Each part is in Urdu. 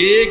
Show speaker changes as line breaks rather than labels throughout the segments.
1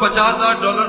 $50,000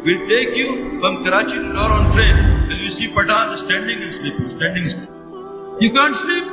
we'll take you from Karachi to Lahore on train till you see Patan standing and sleeping, standing and sleeping. You can't sleep?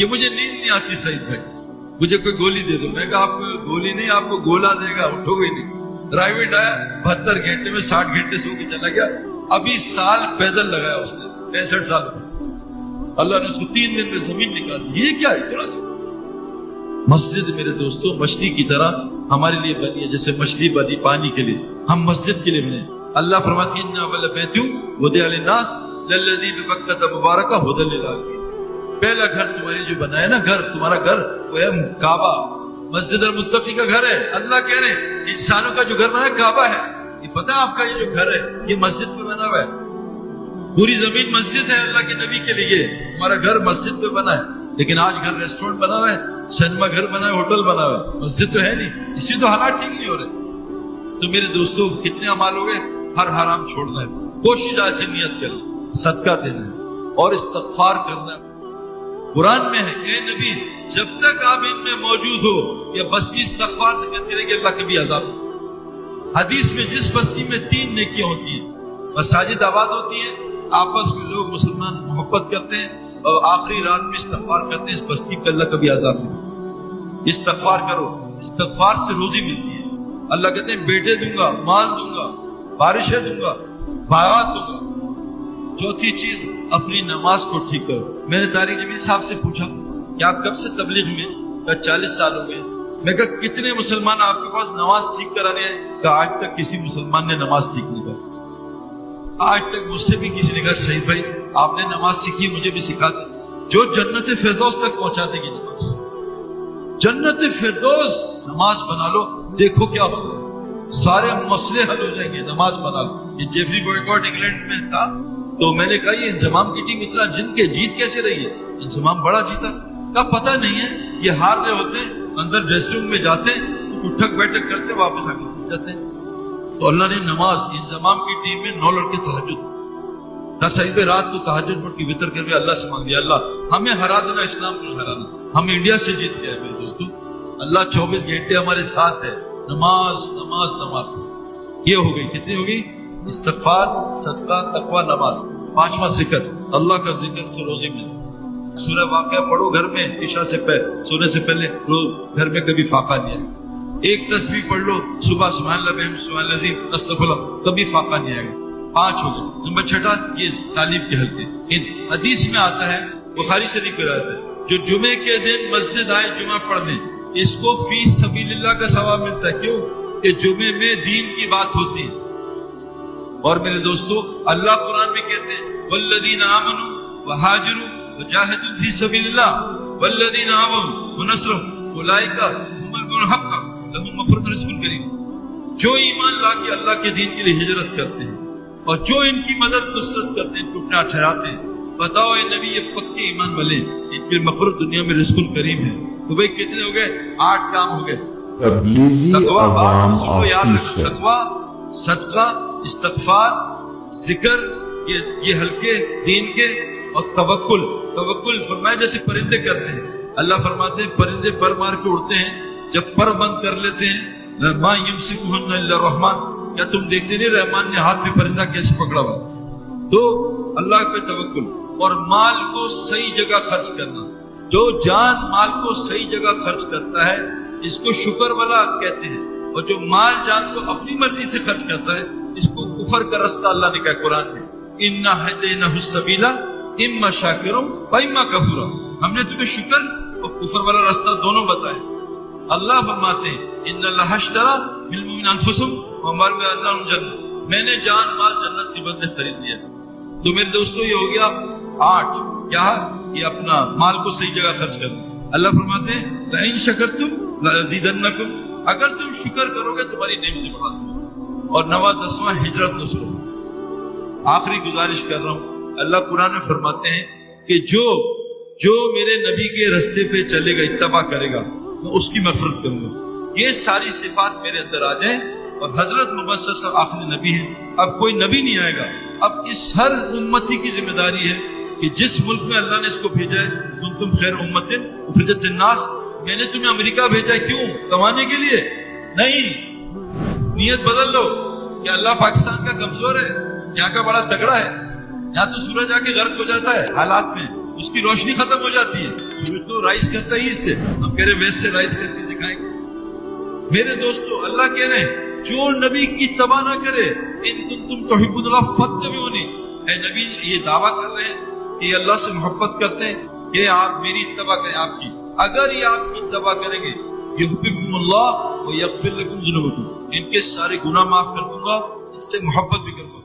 کہ مجھے نیند نہیں آتی سعید بھائی، مجھے کوئی گولی دے دو. میں کہا آپ کو گولی نہیں، آپ کو گولا دے گا، اٹھو گے نہیں. ڈرائیور آیا 72 گھنٹے میں 60 گھنٹے سو کے چلا گیا. ابھی سال پیدل لگایا اس نے، 65 سال میں. اللہ نے اس کو 3 دن میں زمین نکال دی. یہ کیا ہے؟ تھوڑا سا مسجد میرے دوستوں مچھلی کی طرح ہمارے لیے بنی ہے، جیسے مچھلی بنی پانی کے لیے، ہم مسجد کے لیے بنے. اللہ فرماتے ہیں اِنَّا أَوَّلَ بَيْتٍ وُضِعَ لِلنَّاسِ لَلَّذِي بِبَكَّةَ مُبَارَكًا هُدًى لِلْعَالَمِينَ. پہلا گھر تمہاری جو بنایا نا، گھر تمہارا گھر وہ ہے کعبہ. مسجد المتقی کا گھر ہے. اللہ کہہ رہے ہیں انسانوں کا جو گھر بنا ہے کعبہ ہے. یہ پتہ ہے آپ کا یہ جو گھر ہے یہ مسجد پہ بنا ہوا ہے. پوری زمین مسجد ہے اللہ کے نبی کے لیے. ہمارا گھر مسجد پہ بنا ہے، لیکن آج گھر ریسٹورنٹ بنا ہوا ہے، سینما گھر بنا ہے، ہوٹل بنا ہوا ہے. مسجد تو ہے نہیں، اسی تو حالات ٹھیک نہیں ہو رہے. تو میرے دوستوں کتنے اعمال ہو گئے. ہر حرام چھوڑنا ہے، کوشش آج سے نیت کر لیں، صدقہ دینا ہے اور استغفار کرنا ہے. قرآن میں ہے اے نبی جب تک آپ ان میں موجود ہو یا بستی استغفار سے کہتے رہے کہ اللہ کبھی عذاب. حدیث میں جس بستی میں 3 نیکیاں ہوتی ہیں، مساجد آباد ہوتی ہیں، آپس میں لوگ مسلمان محبت کرتے ہیں اور آخری رات میں استغفار کرتے ہیں، اس بستی پہ اللہ کبھی عذاب نہیں. استغفار کرو، استغفار سے روزی ملتی ہے. اللہ کہتے ہیں بیٹے دوں گا، مال دوں گا، بارشیں دوں گا، باغات دوں گا. چوتھی چیز اپنی نماز کو ٹھیک کرو. میں نے طارق جمیل صاحب سے پوچھا کہ آپ کب سے تبلیغ میں؟ کہا 40 سال ہو گئے. میں کہا کتنے مسلمان آپ کے پاس نماز ٹھیک کرا رہے ہیں؟ کہا آج تک کسی مسلمان نے نماز ٹھیک نہیں کری. آج تک مجھ سے بھی کسی نے کہا سعید بھائی آپ نے نماز سیکھی ہے مجھے بھی سکھا دیں. جو جنت فردوس تک پہنچا دے گی نماز. جنت فردوس نماز بنا لو، دیکھو کیا ہوگا، سارے مسئلے حل ہو جائیں گے. نماز بنا لو. یہ جیفری بوائکاٹ انگلینڈ میں تھا تو میں نے کہا یہ انضمام کی ٹیم اتنا جن کے جیت کیسے رہی ہے؟ انضمام بڑا جیتا. کا پتہ نہیں ہے، یہ ہار رہے ہوتے ہیں، اندر ڈریسنگ روم میں جاتے ہیں، کچھ اٹھک بیٹھک کرتے واپس آ کے جاتے ہیں. تو اللہ نے نماز انضمام کی ٹیم میں 9 لڑکے تہجد نہ صحیح پہ رات کو تہجد پڑھ کے وطر کر کے اللہ سے مانگ دیا اللہ ہمیں ہرا دینا، اسلام کو ہرانا. ہم انڈیا سے جیت گئے میرے دوستوں. اللہ 24 گھنٹے ہمارے ساتھ ہے. نماز نماز نماز. یہ ہو گئی، کتنی ہو گئی؟ استغفار، صدقہ، تقوی، نماز. 5واں ذکر، اللہ کا ذکر سے روزی ملتی. سورہ واقعہ پڑھو گھر میں عشاء سے پہلے، سونے سے پہلے. روز گھر میں کبھی فاقہ نہیں آئے. ایک تسبیح پڑھ لو صبح، سبحان اللہ بحمدہ سبحان اللہ العظیم استغفر اللہ، کبھی فاقہ نہیں آئے گا. 5 ہو گئے. نمبر 6 یہ تعلیم کے حلقے. ان حدیث میں آتا ہے، بخاری شریف میں آتا ہے، جو جمعے کے دن مسجد آئے جمعہ پڑھنے، اس کو فی سبیل اللہ کا ثواب ملتا ہے. کیوں؟ کہ جمعے میں دین کی بات ہوتی ہے. اور میرے دوستو اللہ قرآن میں کہتے ہیں والذین آمنوا وہاجروا وجاہدوا فی سبیل اللہ والذین آووا ونصروا اولئک هم المنحق لهم مغفرۃ رزق کریم. جو ایمان لا کے اللہ کے دین کے لیے ہجرت کرتے ہیں اور جو ان کی مدد نصرت کرتے ہیں، ٹوٹنا ٹھہراتے ہیں، بتاؤ اے نبی یہ پکے ایمان والے، ان کی مغفرت دنیا میں رزق کریم ہے. تو بھائی کتنے ہو گئے؟ 8 کام ہو گئے.
تبلیغی عوام آفیشل.
تقوی، صدقہ، استغفار، ذکر، یہ حلقے دین کے، اور توکل. توکل فرمایا جیسے پرندے کرتے ہیں. اللہ فرماتے ہیں پرندے پر مار کے اڑتے ہیں، جب پر بند کر لیتے ہیں ما یمسکہن الا الرحمن. کیا تم دیکھتے نہیں رحمان نے ہاتھ میں پرندہ کیسے پکڑا ہوا؟ تو اللہ پہ توکل. اور مال کو صحیح جگہ خرچ کرنا. جو جان مال کو صحیح جگہ خرچ کرتا ہے اس کو شکر والا کہتے ہیں، اور جو مال جان کو اپنی مرضی سے خرچ کرتا ہے اس کو کفر کا رستہ اللہ نے کہا قرآن میں اِنَّا هَدَيْنَاهُ السَّبِيلَ إِمَّا شَاكِرًا وَإِمَّا كَفُورًا. ہم نے تمہیں شکر اور کفر والا راستہ دونوں بتائے. اللہ فرماتے ہیں إِنَّ اللَّهَ اشْتَرَىٰ بِالْمُؤْمِنِينَ أَنفُسَهُمْ وَأَمْوَالَهُمْ بِأَنَّ لَهُمُ الْجَنَّةُ. میں نے جان مال جنت کے بدلے خرید لیا. تو میرے دوستو یہ ہو گیا 8. کیا؟ یہ اپنا مال کو صحیح جگہ خرچ کرنا. اللہ فرماتے ہیں لَإِن شَكَرْتُمْ لَأَزِيدَنَّكُمْ. اگر تم شکر کرو گے تمہاری نعمتیں بڑھا دوں گا. اور 9واں ہجرت نصرت. آخری گزارش کر رہا ہوں، اللہ قرآن میں فرماتے ہیں کہ جو میرے نبی کے رستے پہ چلے گا، اتباع کرے گا، میں اس کی مغفرت کروں گا. یہ ساری صفات میرے اندر آ جائیں. اور حضرت مبشر صاحب آخری نبی ہیں، اب کوئی نبی نہیں آئے گا. اب اس ہر امتی کی ذمہ داری ہے کہ جس ملک میں اللہ نے اس کو بھیجا ہے کنتم خیر امت اخرجت للناس. میں نے تمہیں امریکہ بھیجا ہے کیوں؟ کمانے کے لیے نہیں. نیت بدل لو کہ اللہ پاکستان کا کمزور ہے، یہاں کا بڑا تگڑا ہے، یہاں تو سورج آ کے غرق ہو جاتا ہے حالات میں، اس کی روشنی ختم ہو جاتی ہے. سورج تو رائز کرتا ہی اس سے, ہم کہہ رہے ہیں ویسٹ سے رائز کر کے دکھائیں گے. میرے دوستو, اللہ کہہ رہے ہیں جو نبی کی اتباع نہ کرے, ان کنتم تحبون اللہ فاتبعونی, اے نبی یہ دعویٰ کر رہے ہیں کہ اللہ سے محبت کرتے ہیں کہ آپ میری اتباع کریں. آپ کی اگر یہ آپ کی اتباع کریں گے, یحببکم اللہ ویغفر لکم ذنوبکم, ان کے سارے گناہ معاف کر دوں گا, اس سے محبت بھی کر دوں گا.